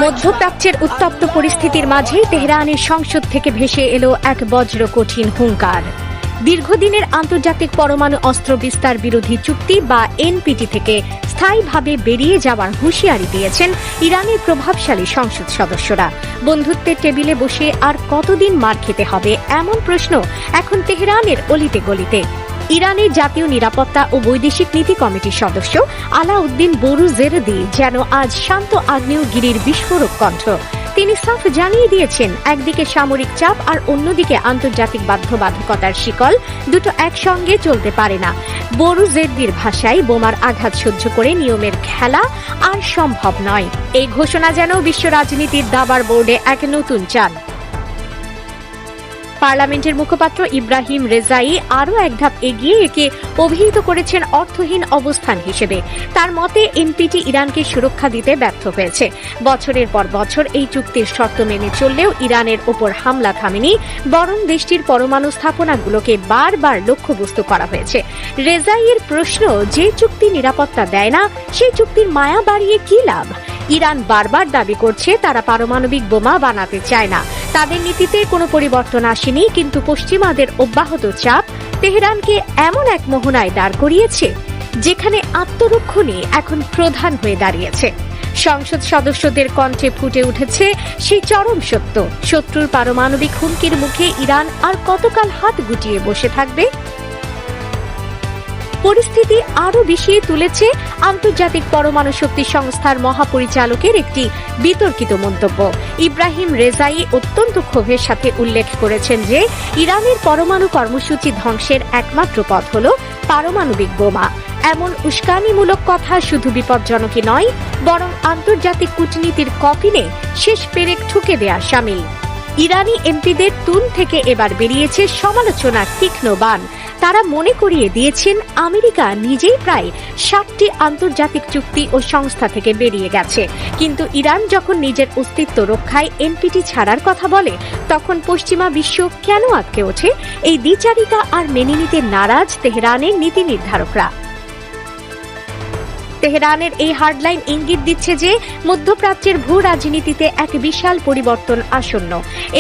মধ্যপ্রাচ্যের উত্তপ্ত পরিস্থিতির মাঝে তেহরানের সংসদ থেকে ভেসে এলো এক বজ্র কঠিন হুঙ্কার। দীর্ঘদিনের আন্তর্জাতিক পরমাণু অস্ত্র বিস্তার বিরোধী চুক্তি বা এনপিটি থেকে স্থায়ীভাবে বেরিয়ে যাওয়ার হুঁশিয়ারি দিয়েছেন ইরানের প্রভাবশালী সংসদ সদস্যরা। বন্ধুত্বের টেবিলে বসে আর কতদিন মার খেতে হবে, এমন প্রশ্ন এখন তেহরানের অলিতে গলিতে। ইরানের জাতীয় নিরাপত্তা ও বৈদেশিক নীতি কমিটির সদস্য আলাউদ্দিন বোরুজেরদি যেন আজ শান্ত আগ্নেয়গিরির বিস্ফোরক কণ্ঠ। তিনি সাফ জানিয়ে দিয়েছেন, একদিকে সামরিক চাপ আর অন্যদিকে আন্তর্জাতিক বাধ্যবাধকতার শিকল, দুটো একসঙ্গে চলতে পারে না। বোরুজেরদির ভাষায়, বোমার আঘাত সহ্য করে নিয়মের খেলা আর সম্ভব নয়। এই ঘোষণা যেন বিশ্ব রাজনীতির দাবার বোর্ডে এক নতুন চাঁদ। পার্লামেন্টের মুখপাত্র ইব্রাহিম রেজাই আরও এক ধাপ এগিয়ে একে অভিহিত করেছেন অর্থহীন অবস্থান হিসেবে। তার মতে এনপিটি ইরানকে সুরক্ষা দিতে ব্যর্থ হয়েছে। বছরের পর বছর এই চুক্তির শর্ত মেনে চললেও ইরানের ওপর হামলা থামেনি, বরং দেশটির পরমাণু স্থাপনাগুলোকে বারবার লক্ষ্যবস্তু করা হয়েছে। রেজাইয়ের প্রশ্ন, যে চুক্তি নিরাপত্তা দেয় না সেই চুক্তির মায়া বাড়িয়ে কি লাভ? ইরান বারবার দাবি করছে তারা পারমাণবিক বোমা বানাতে চায় না, তাদের নীতিতে কোনো পরিবর্তন আসেনি, কিন্তু পশ্চিমাদের অব্যাহত চাপ তেহরানকে এমন এক মোহনায় দাঁড় করিয়েছে যেখানে আত্মরক্ষণই এখন প্রধান হয়ে দাঁড়িয়েছে। সংসদ সদস্যদের কণ্ঠে ফুটে উঠেছে সেই চরম সত্য, শত্রুর পারমাণবিক হুমকির মুখে ইরান আর কতকাল হাত গুটিয়ে বসে থাকবে? পরিস্থিতি আরও বিষিয়ে তুলেছে আন্তর্জাতিক পরমাণু শক্তি সংস্থার মহাপরিচালকের একটি বিতর্কিত মন্তব্য। ইব্রাহিম রেজাই অত্যন্ত ক্ষোভের সাথে উল্লেখ করেছেন যে ইরানের পরমাণু কর্মসূচি ধ্বংসের একমাত্র পথ হল পারমাণবিক বোমা। এমন উস্কানিমূলক কথা শুধু বিপজ্জনকই নয়, বরং আন্তর্জাতিক কূটনীতির কফিনে শেষ পেরেক ঠুকে দেয়া শামিল। ইরানি এমপিদের তুন থেকে এবার বেরিয়েছে সমালোচনার তীক্ষ্ণ বাণ। তারা মনে করিয়ে দিয়েছেন আমেরিকা নিজেই প্রায় 60টি আন্তর্জাতিক চুক্তি ও সংস্থা থেকে বেরিয়ে গেছে, কিন্তু ইরান যখন নিজের অস্তিত্ব রক্ষায় এনপিটি ছাড়ার কথা বলে তখন পশ্চিমা বিশ্ব কেন আটকে ওঠে? এই দ্বিচারিতা আর মেনে নিতে নারাজ তেহরানের নীতি নির্ধারকরা। তেহরানের এই হার্ডলাইন ইঙ্গিত দিচ্ছে যে মধ্যপ্রাচ্যের ভূ রাজনীতিতে এক বিশাল পরিবর্তন আসন্ন।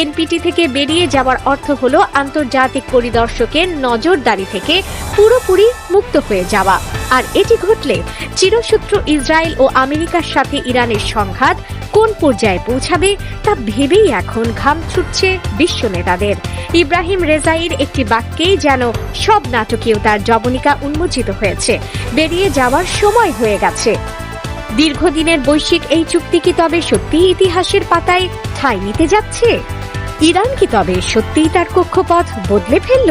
এনপিটি থেকে বেরিয়ে যাওয়ার অর্থ হল আন্তর্জাতিক পরিদর্শকের নজরদারি থেকে পুরোপুরি মুক্ত হয়ে যাওয়া। আর এটি ঘটলে চিরশত্রু ইসরায়েল ও আমেরিকার সাথে ইরানের সংঘাত কোন পর্যায়ে পৌঁছাবে তা ভেবেই এখন ঘাম ছুটছে বিশ্ব নেতাদের। ইব্রাহিম রেজাইর একটি বাক্যেই যেন সব নাটকীয়তার জবনিকা উন্মোচিত হয়েছে। বেরিয়ে যাওয়ার সময় হয়ে গেছে। দীর্ঘদিনের বৈশ্বিক এই চুক্তি কি তবে সত্যিই ইতিহাসের পাতায় ঠাঁই নিতে যাচ্ছে? ইরান কি তবে সত্যিই তার কক্ষপথ বদলে ফেলল?